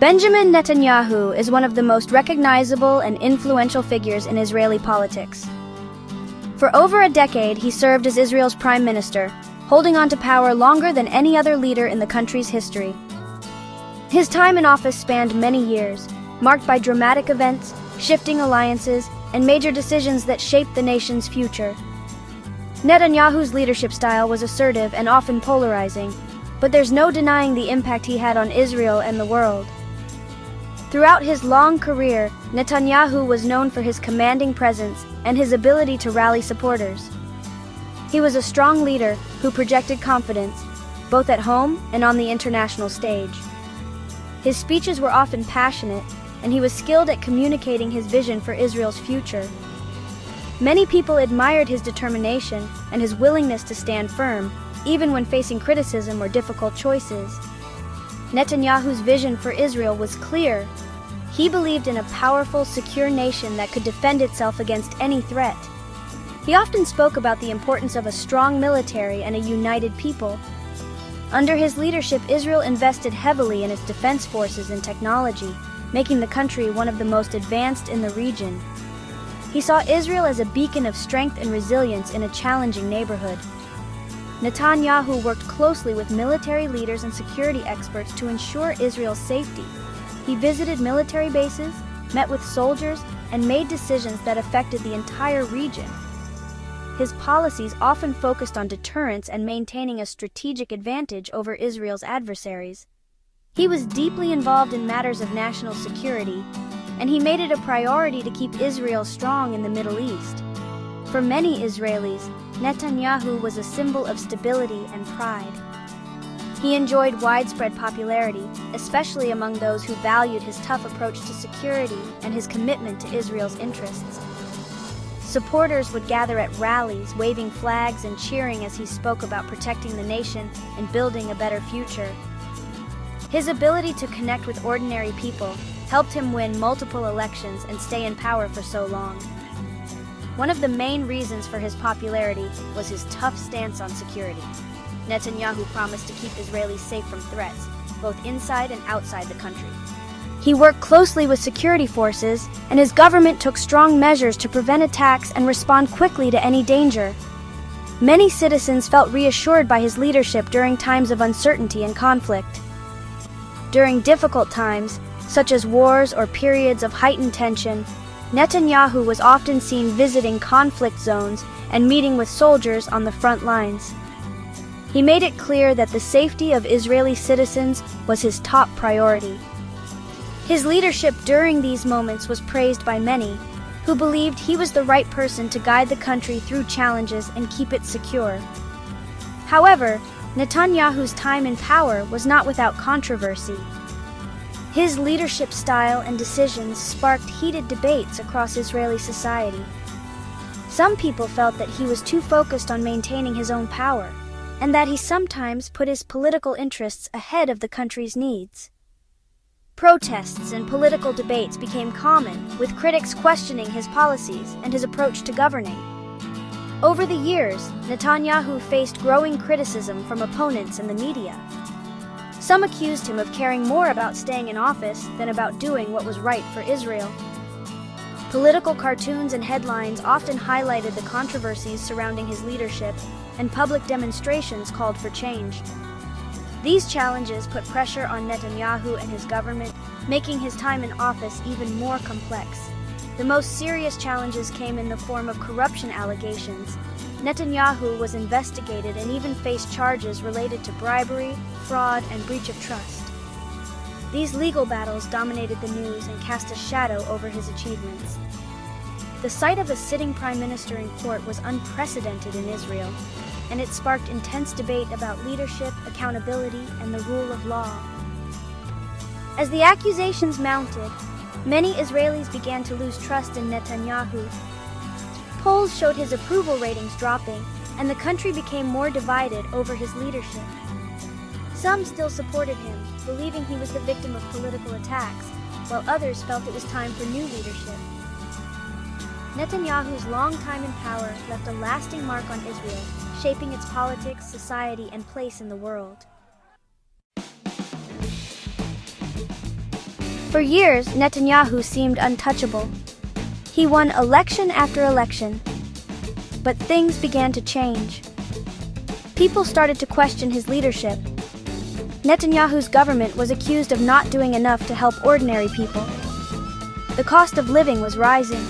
Benjamin Netanyahu is one of the most recognizable and influential figures in Israeli politics. For over a decade, he served as Israel's prime minister, holding on to power longer than any other leader in the country's history. His time in office spanned many years, marked by dramatic events, shifting alliances, and major decisions that shaped the nation's future. Netanyahu's leadership style was assertive and often polarizing, but there's no denying the impact he had on Israel and the world. Throughout his long career, Netanyahu was known for his commanding presence and his ability to rally supporters. He was a strong leader who projected confidence, both at home and on the international stage. His speeches were often passionate, and he was skilled at communicating his vision for Israel's future. Many people admired his determination and his willingness to stand firm, even when facing criticism or difficult choices. Netanyahu's vision for Israel was clear. He believed in a powerful, secure nation that could defend itself against any threat. He often spoke about the importance of a strong military and a united people. Under his leadership, Israel invested heavily in its defense forces and technology, making the country one of the most advanced in the region. He saw Israel as a beacon of strength and resilience in a challenging neighborhood. Netanyahu worked closely with military leaders and security experts to ensure Israel's safety. He visited military bases, met with soldiers, and made decisions that affected the entire region. His policies often focused on deterrence and maintaining a strategic advantage over Israel's adversaries. He was deeply involved in matters of national security, and he made it a priority to keep Israel strong in the Middle East. For many Israelis, Netanyahu was a symbol of stability and pride. He enjoyed widespread popularity, especially among those who valued his tough approach to security and his commitment to Israel's interests. Supporters would gather at rallies, waving flags and cheering as he spoke about protecting the nation and building a better future. His ability to connect with ordinary people helped him win multiple elections and stay in power for so long. One of the main reasons for his popularity was his tough stance on security. Netanyahu promised to keep Israelis safe from threats, both inside and outside the country. He worked closely with security forces, and his government took strong measures to prevent attacks and respond quickly to any danger. Many citizens felt reassured by his leadership during times of uncertainty and conflict. During difficult times, such as wars or periods of heightened tension, Netanyahu was often seen visiting conflict zones and meeting with soldiers on the front lines. He made it clear that the safety of Israeli citizens was his top priority. His leadership during these moments was praised by many, who believed he was the right person to guide the country through challenges and keep it secure. However, Netanyahu's time in power was not without controversy. His leadership style and decisions sparked heated debates across Israeli society. Some people felt that he was too focused on maintaining his own power, and that he sometimes put his political interests ahead of the country's needs. Protests and political debates became common, with critics questioning his policies and his approach to governing. Over the years, Netanyahu faced growing criticism from opponents and the media. Some accused him of caring more about staying in office than about doing what was right for Israel. Political cartoons and headlines often highlighted the controversies surrounding his leadership, and public demonstrations called for change. These challenges put pressure on Netanyahu and his government, making his time in office even more complex. The most serious challenges came in the form of corruption allegations. Netanyahu was investigated and even faced charges related to bribery, fraud, and breach of trust. These legal battles dominated the news and cast a shadow over his achievements. The sight of a sitting prime minister in court was unprecedented in Israel, and it sparked intense debate about leadership, accountability, and the rule of law. As the accusations mounted, many Israelis began to lose trust in Netanyahu. Polls showed his approval ratings dropping, and the country became more divided over his leadership. Some still supported him, believing he was the victim of political attacks, while others felt it was time for new leadership. Netanyahu's long time in power left a lasting mark on Israel, shaping its politics, society, and place in the world. For years, Netanyahu seemed untouchable. He won election after election. But things began to change. People started to question his leadership. Netanyahu's government was accused of not doing enough to help ordinary people. The cost of living was rising.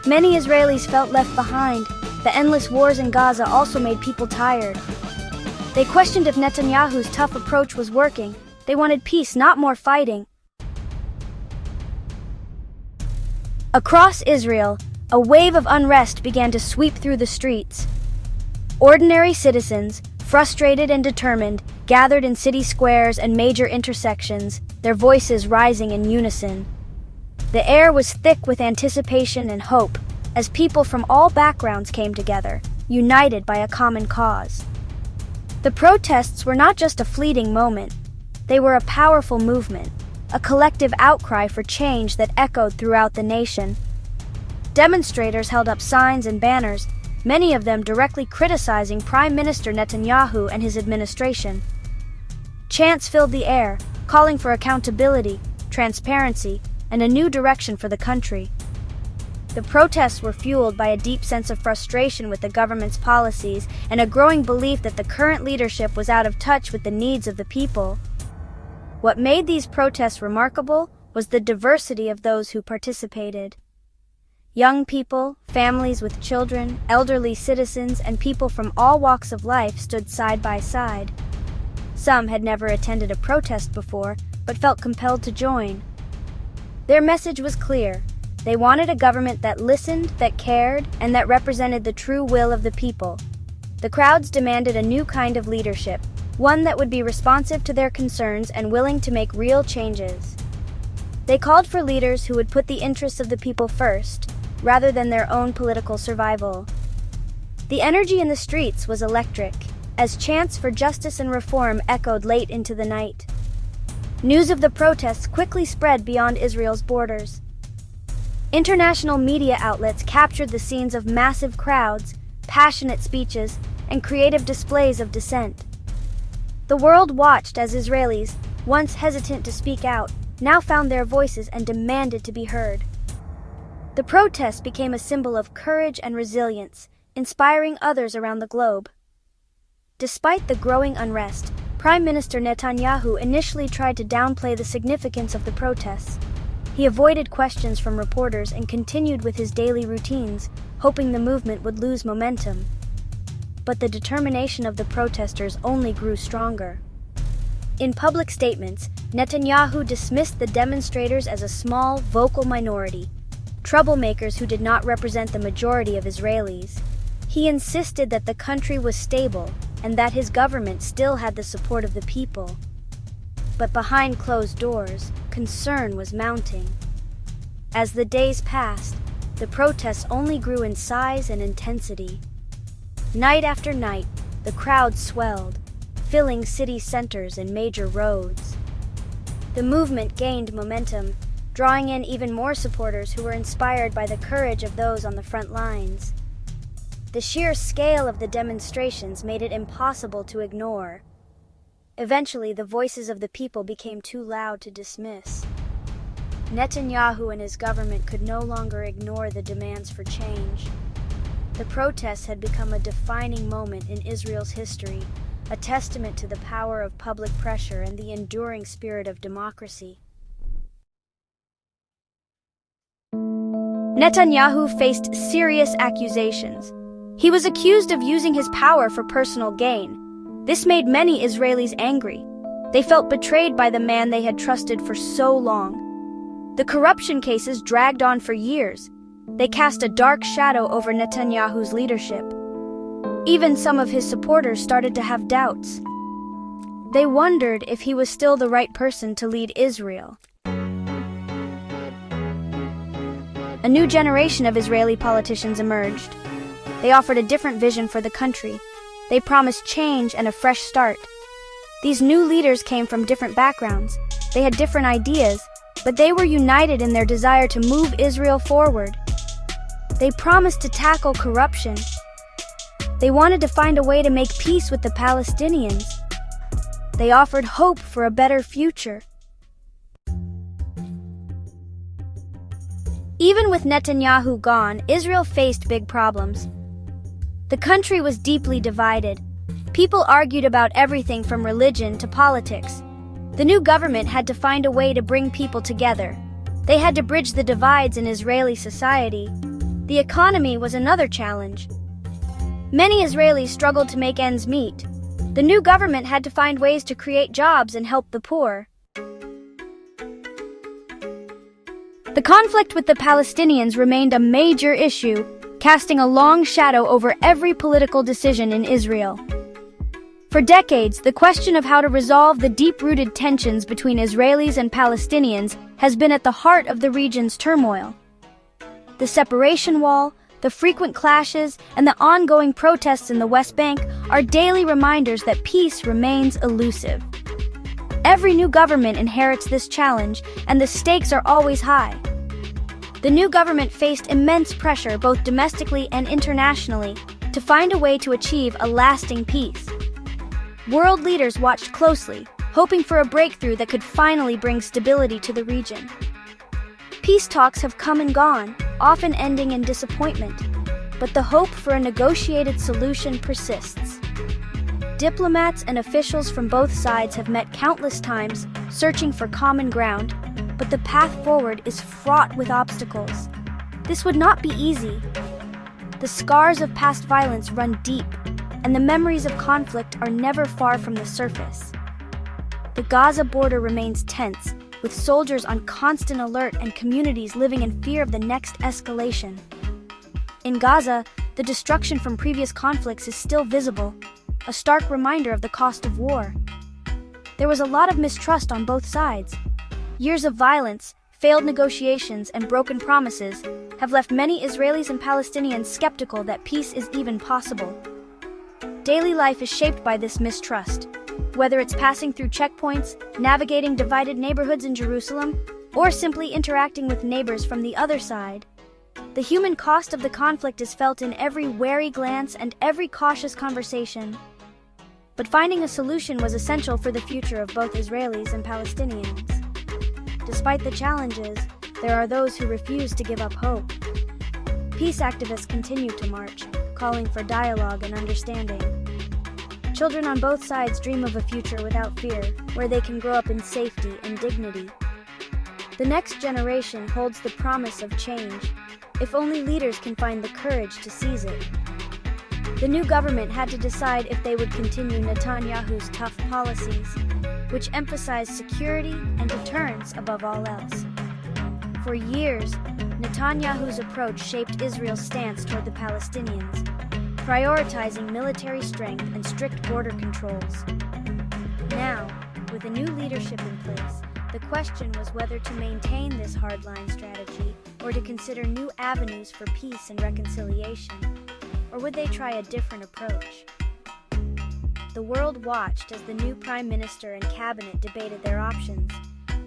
Many Israelis felt left behind. The endless wars in Gaza also made people tired. They questioned if Netanyahu's tough approach was working. They wanted peace, not more fighting. Across Israel, a wave of unrest began to sweep through the streets. Ordinary citizens, frustrated and determined, gathered in city squares and major intersections, their voices rising in unison. The air was thick with anticipation and hope as people from all backgrounds came together, united by a common cause. The protests were not just a fleeting moment. They were a powerful movement, a collective outcry for change that echoed throughout the nation. Demonstrators held up signs and banners, many of them directly criticizing Prime Minister Netanyahu and his administration. Chants filled the air, calling for accountability, transparency, and a new direction for the country. The protests were fueled by a deep sense of frustration with the government's policies and a growing belief that the current leadership was out of touch with the needs of the people. What made these protests remarkable was the diversity of those who participated. Young people, families with children, elderly citizens, and people from all walks of life stood side by side. Some had never attended a protest before, but felt compelled to join. Their message was clear. They wanted a government that listened, that cared, and that represented the true will of the people. The crowds demanded a new kind of leadership, one that would be responsive to their concerns and willing to make real changes. They called for leaders who would put the interests of the people first, rather than their own political survival. The energy in the streets was electric, as chants for justice and reform echoed late into the night. News of the protests quickly spread beyond Israel's borders. International media outlets captured the scenes of massive crowds, passionate speeches, and creative displays of dissent. The world watched as Israelis, once hesitant to speak out, now found their voices and demanded to be heard. The protest became a symbol of courage and resilience, inspiring others around the globe. Despite the growing unrest, Prime Minister Netanyahu initially tried to downplay the significance of the protests. He avoided questions from reporters and continued with his daily routines, hoping the movement would lose momentum. But the determination of the protesters only grew stronger. In public statements, Netanyahu dismissed the demonstrators as a small, vocal minority, troublemakers who did not represent the majority of Israelis. He insisted that the country was stable and that his government still had the support of the people. But behind closed doors, concern was mounting. As the days passed, the protests only grew in size and intensity. Night after night, the crowd swelled, filling city centers and major roads. The movement gained momentum, drawing in even more supporters who were inspired by the courage of those on the front lines. The sheer scale of the demonstrations made it impossible to ignore. Eventually, the voices of the people became too loud to dismiss. Netanyahu and his government could no longer ignore the demands for change. The protests had become a defining moment in Israel's history, a testament to the power of public pressure and the enduring spirit of democracy. Netanyahu faced serious accusations. He was accused of using his power for personal gain. This made many Israelis angry. They felt betrayed by the man they had trusted for so long. The corruption cases dragged on for years. They cast a dark shadow over Netanyahu's leadership. Even some of his supporters started to have doubts. They wondered if he was still the right person to lead Israel. A new generation of Israeli politicians emerged. They offered a different vision for the country. They promised change and a fresh start. These new leaders came from different backgrounds. They had different ideas, but they were united in their desire to move Israel forward. They promised to tackle corruption. They wanted to find a way to make peace with the Palestinians. They offered hope for a better future. Even with Netanyahu gone, Israel faced big problems. The country was deeply divided. People argued about everything from religion to politics. The new government had to find a way to bring people together. They had to bridge the divides in Israeli society. The economy was another challenge. Many Israelis struggled to make ends meet. The new government had to find ways to create jobs and help the poor. The conflict with the Palestinians remained a major issue, casting a long shadow over every political decision in Israel. For decades, the question of how to resolve the deep-rooted tensions between Israelis and Palestinians has been at the heart of the region's turmoil. The separation wall, the frequent clashes, and the ongoing protests in the West Bank are daily reminders that peace remains elusive. Every new government inherits this challenge, and the stakes are always high. The new government faced immense pressure both domestically and internationally to find a way to achieve a lasting peace. World leaders watched closely, hoping for a breakthrough that could finally bring stability to the region. Peace talks have come and gone, often ending in disappointment, but the hope for a negotiated solution persists. Diplomats and officials from both sides have met countless times, searching for common ground, but the path forward is fraught with obstacles. This would not be easy. The scars of past violence run deep, and the memories of conflict are never far from the surface. The Gaza border remains tense, with soldiers on constant alert and communities living in fear of the next escalation. In Gaza, the destruction from previous conflicts is still visible, a stark reminder of the cost of war. There was a lot of mistrust on both sides. Years of violence, failed negotiations, and broken promises have left many Israelis and Palestinians skeptical that peace is even possible. Daily life is shaped by this mistrust. Whether it's passing through checkpoints, navigating divided neighborhoods in Jerusalem, or simply interacting with neighbors from the other side, the human cost of the conflict is felt in every wary glance and every cautious conversation. But finding a solution was essential for the future of both Israelis and Palestinians. Despite the challenges, there are those who refuse to give up hope. Peace activists continue to march, calling for dialogue and understanding. Children on both sides dream of a future without fear, where they can grow up in safety and dignity. The next generation holds the promise of change, if only leaders can find the courage to seize it. The new government had to decide if they would continue Netanyahu's tough policies, which emphasized security and deterrence above all else. For years, Netanyahu's approach shaped Israel's stance toward the Palestinians, prioritizing military strength and strict border controls. Now, with a new leadership in place, the question was whether to maintain this hardline strategy or to consider new avenues for peace and reconciliation, or would they try a different approach? The world watched as the new prime minister and cabinet debated their options.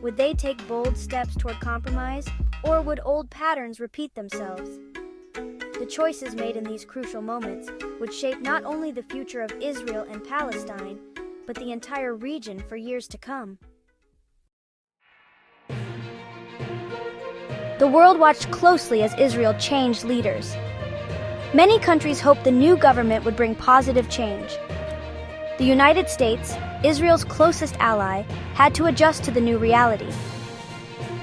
Would they take bold steps toward compromise, or would old patterns repeat themselves? The choices made in these crucial moments would shape not only the future of Israel and Palestine, but the entire region for years to come. The world watched closely as Israel changed leaders. Many countries hoped the new government would bring positive change. The United States, Israel's closest ally, had to adjust to the new reality.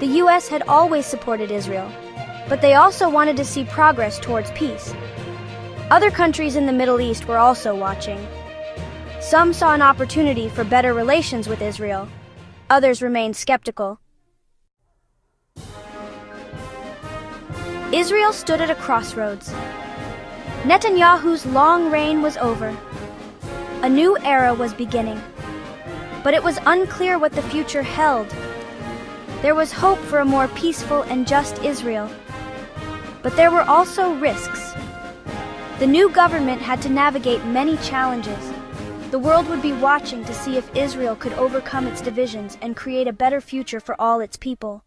The U.S. had always supported Israel, but they also wanted to see progress towards peace. Other countries in the Middle East were also watching. Some saw an opportunity for better relations with Israel. Others remained skeptical. Israel stood at a crossroads. Netanyahu's long reign was over. A new era was beginning. But it was unclear what the future held. There was hope for a more peaceful and just Israel. But there were also risks. The new government had to navigate many challenges. The world would be watching to see if Israel could overcome its divisions and create a better future for all its people.